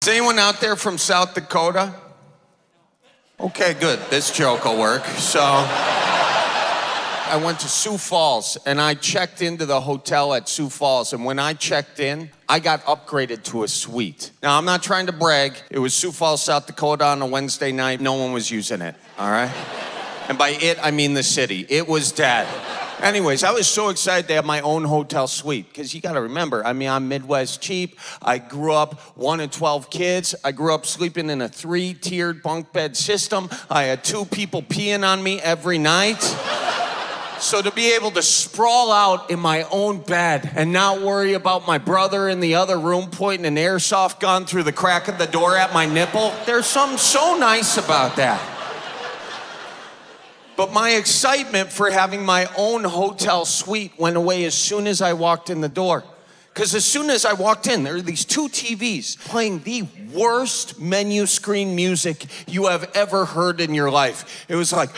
Is anyone out there from South Dakota? Okay, good. This joke will work. So, I went to Sioux Falls, and I checked into the hotel at Sioux Falls, and when I checked in, I got upgraded to a suite. Now, I'm not trying to brag. It was Sioux Falls, South Dakota on a Wednesday night. No one was using it, all right? And by it, I mean the city. It was dead. Anyways, I was so excited to have my own hotel suite, because you gotta remember, I mean, I'm Midwest cheap. I grew up 1 of 12 kids. I grew up sleeping in a 3-tiered bunk bed system. I had 2 people peeing on me every night. So to be able to sprawl out in my own bed and not worry about my brother in the other room pointing an airsoft gun through the crack of the door at my nipple, there's something so nice about that. But my excitement for having my own hotel suite went away as soon as I walked in the door. Because as soon as I walked in, there were these 2 TVs playing the worst menu screen music you have ever heard in your life. It was like...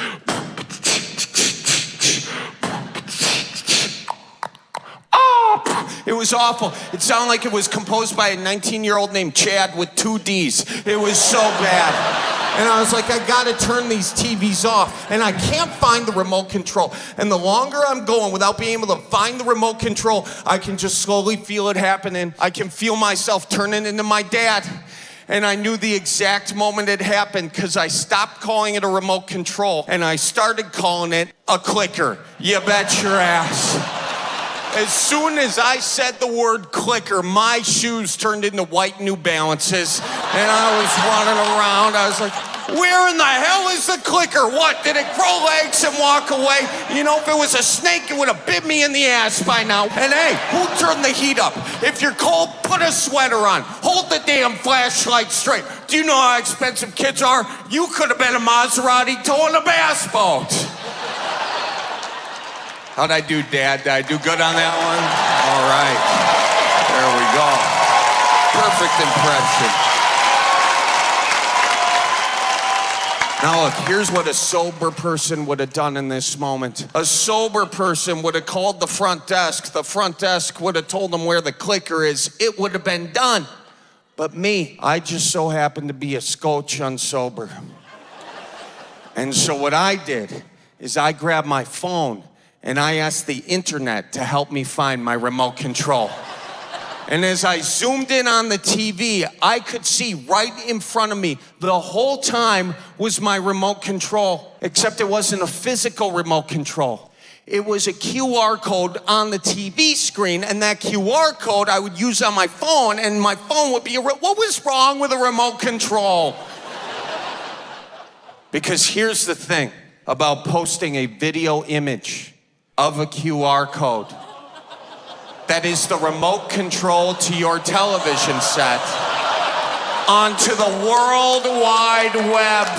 It was awful. It sounded like it was composed by a 19-year-old named Chad with 2 Ds. It was so bad. And I was like, I gotta turn these TVs off. And I can't find the remote control. And the longer I'm going without being able to find the remote control, I can just slowly feel it happening. I can feel myself turning into my dad. And I knew the exact moment it happened because I stopped calling it a remote control and I started calling it a clicker. You bet your ass. As soon as I said the word clicker, my shoes turned into white New Balances, and I was running around. I was like, where in the hell is the clicker? What, did it grow legs and walk away? You know, if it was a snake, it would have bit me in the ass by now. And hey, who turned the heat up? If you're cold, put a sweater on. Hold the damn flashlight straight. Do you know how expensive kids are? You could have been a Maserati towing a bass boat. How'd I do, Dad? Did I do good on that one? All right. There we go. Perfect impression. Now look, here's what a sober person would have done in this moment. A sober person would have called the front desk. The front desk would have told them where the clicker is. It would have been done. But me, I just so happened to be a scotch unsober. And so what I did is I grabbed my phone and I asked the internet to help me find my remote control. And as I zoomed in on the TV, I could see right in front of me the whole time was my remote control, except it wasn't a physical remote control. It was a QR code on the TV screen, and that QR code I would use on my phone, and my phone would be, what was wrong with a remote control? Because here's the thing about posting a video image of a QR code. That is the remote control to your television set onto the World Wide Web.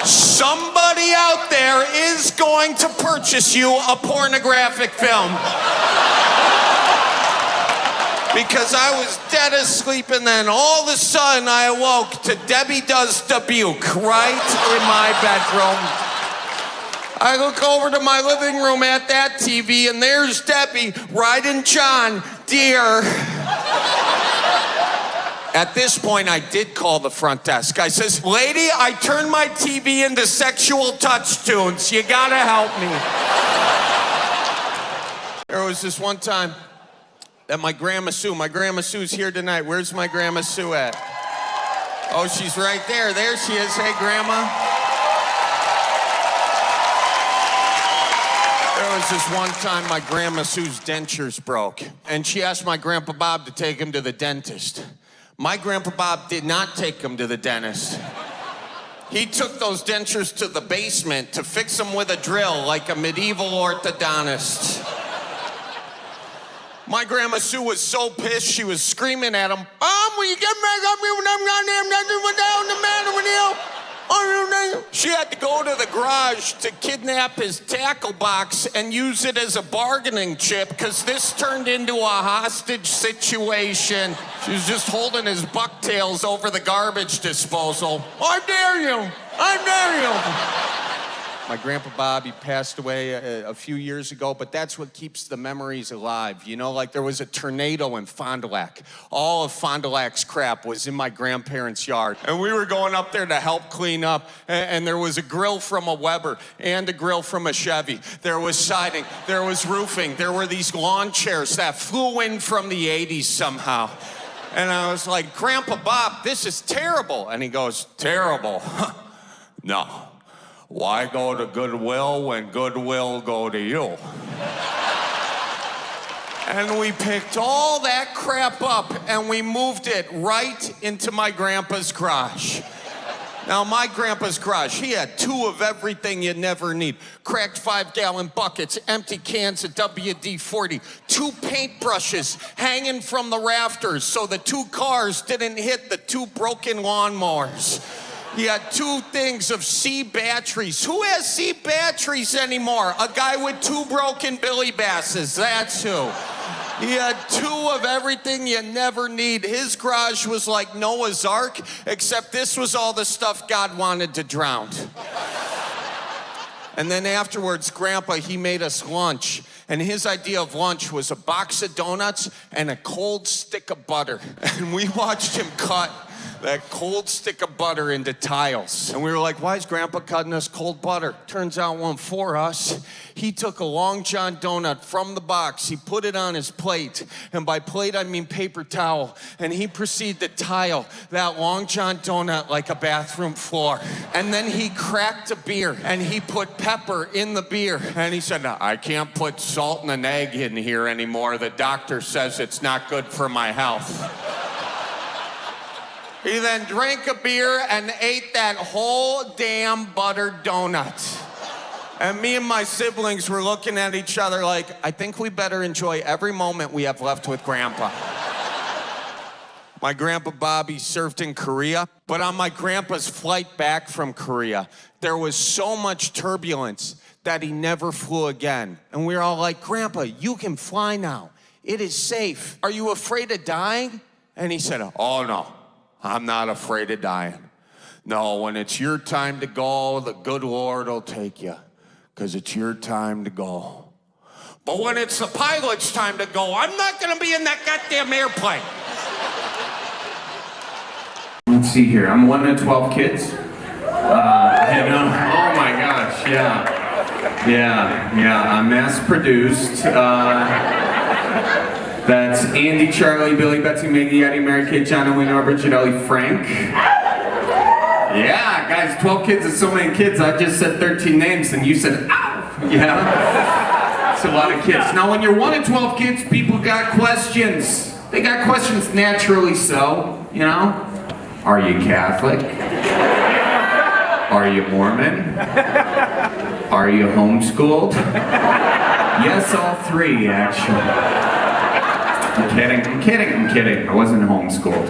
Somebody out there is going to purchase you a pornographic film. Because I was dead asleep and then all of a sudden I awoke to Debbie Does Dubuque right in my bedroom. I look over to my living room at that TV, and there's Debbie riding John Deere. At this point, I did call the front desk. I says, lady, I turned my TV into sexual touch tunes. You gotta help me. There was this one time that my Grandma Sue's here tonight. Where's my Grandma Sue at? Oh, she's right there. There she is. Hey, Grandma. There was this one time my Grandma Sue's dentures broke, and she asked my Grandpa Bob to take him to the dentist. My Grandpa Bob did not take him to the dentist. He took those dentures to the basement to fix them with a drill like a medieval orthodontist. My Grandma Sue was so pissed, she was screaming at him, Mom, will you get back up here when I'm goddamn dentures? What's the matter with you? She had to go to the garage to kidnap his tackle box and use it as a bargaining chip because this turned into a hostage situation. She was just holding his bucktails over the garbage disposal. I dare you! I dare you! My Grandpa Bobby passed away a few years ago, but that's what keeps the memories alive. You know, like there was a tornado in Fond du Lac. All of Fond du Lac's crap was in my grandparents' yard. And we were going up there to help clean up, and there was a grill from a Weber and a grill from a Chevy. There was siding, there was roofing, there were these lawn chairs that flew in from the 80s somehow. And I was like, Grandpa Bob, this is terrible. And he goes, terrible? No. Why go to Goodwill when Goodwill go to you? And we picked all that crap up and we moved it right into my grandpa's garage. Now, my grandpa's garage, he had 2 of everything you never need. Cracked 5-gallon buckets, empty cans of WD-40, 2 paintbrushes hanging from the rafters so the 2 cars didn't hit the 2 broken lawnmowers. He had 2 things of C batteries. Who has C batteries anymore? A guy with 2 broken Billy Basses, that's who. He had 2 of everything you never need. His garage was like Noah's Ark, except this was all the stuff God wanted to drown. And then afterwards, Grandpa, he made us lunch. And his idea of lunch was a box of donuts and a cold stick of butter. And we watched him cut that cold stick of butter into tiles. And we were like, why is Grandpa cutting us cold butter? Turns out it wasn't for us. He took a Long John donut from the box, he put it on his plate, and by plate I mean paper towel, and he proceeded to tile that Long John donut like a bathroom floor. And then he cracked a beer, and he put pepper in the beer. And he said, I can't put salt and an egg in here anymore. The doctor says it's not good for my health. He then drank a beer and ate that whole damn buttered donut. And me and my siblings were looking at each other like, I think we better enjoy every moment we have left with Grandpa. My Grandpa Bobby served in Korea, but on my grandpa's flight back from Korea, there was so much turbulence that he never flew again. And we were all like, Grandpa, you can fly now. It is safe. Are you afraid of dying? And he said, oh no. I'm not afraid of dying. No, when it's your time to go, the good Lord will take you, because it's your time to go. But when it's the pilot's time to go, I'm not going to be in that goddamn airplane. Let's see here. I'm one of 12 kids. Oh my gosh, yeah. I'm mass produced. That's Andy, Charlie, Billy, Betsy, Maggie, Eddie, Mary, Kate, John, Owen, Norbert, Janelli, Frank. Yeah, guys, 12 kids is so many kids. I just said 13 names and you said, ow! Yeah? It's a lot of kids. Now, when you're 1 of 12 kids, people got questions. They got questions naturally so, you know? Are you Catholic? Are you Mormon? Are you homeschooled? Yes, all 3, actually. I'm kidding. I wasn't homeschooled.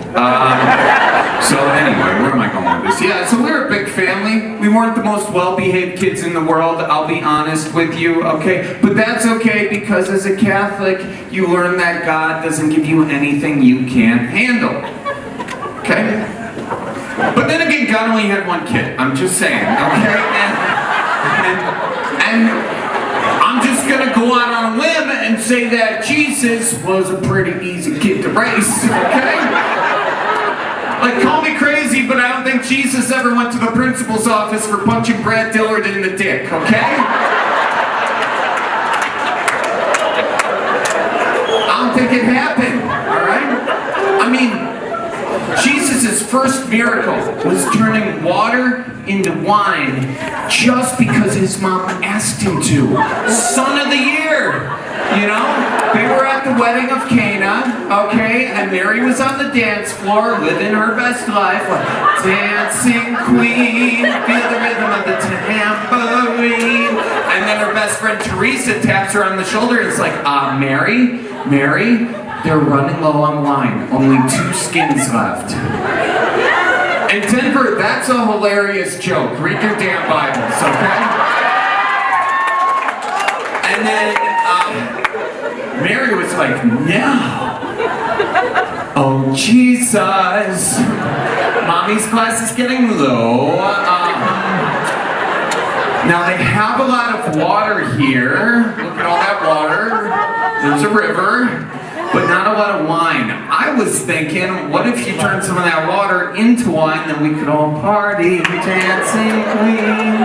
So anyway, where am I going with this? Yeah, so we're a big family. We weren't the most well-behaved kids in the world, I'll be honest with you, okay? But that's okay, because as a Catholic, you learn that God doesn't give you anything you can't handle, okay? But then again, God only had 1 kid, I'm just saying, okay? And I'm just gonna go out on a limb and say that Jesus was a pretty easy kid to raise, okay? Like, call me crazy, but I don't think Jesus ever went to the principal's office for punching Brad Dillard in the dick, okay? I don't think it happened, alright? I mean, Jesus' first miracle was turning water into wine just because his mom asked him to. Son of the year, you know? They were at the wedding of Cana, okay? And Mary was on the dance floor living her best life. Like, dancing queen, feel the rhythm of the tambourine. And then her best friend Teresa taps her on the shoulder and is like, Mary, they're running low on wine. Only 2 skins left. And Denver, that's a hilarious joke. Read your damn Bibles, okay? And then Mary was like, no. Oh, Jesus. Mommy's class is getting low. Now they have a lot of water here. Look at all that water. There's a river, but not a lot of wine. I was thinking, what if you turn some of that water into wine, then we could all party, dancing queen.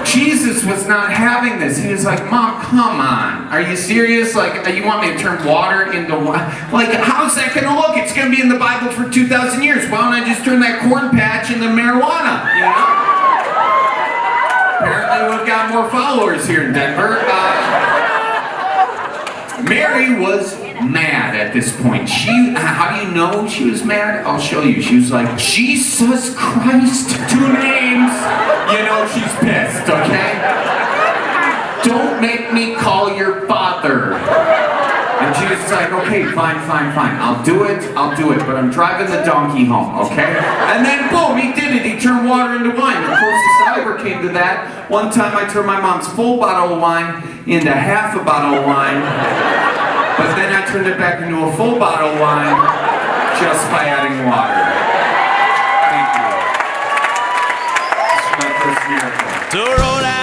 Jesus was not having this. He was like, Mom, come on. Are you serious? Like, you want me to turn water into wine? Like, how's that going to look? It's going to be in the Bible for 2,000 years. Why don't I just turn that corn patch into marijuana, you know? Apparently we've got more followers here in Denver. Mary was mad at this point. How do you know she was mad? I'll show you. She was like, Jesus Christ, 2 names. You know she's pissed, okay? Don't make me call your father. And she was like, okay, fine. I'll do it, but I'm driving the donkey home, okay? And then boom, he did it. He turned water into wine. The closest I ever came to that, one time I turned my mom's full bottle of wine into half a bottle of wine, but then I turned it back into a full bottle of wine just by adding water. Thank you. This is my first miracle.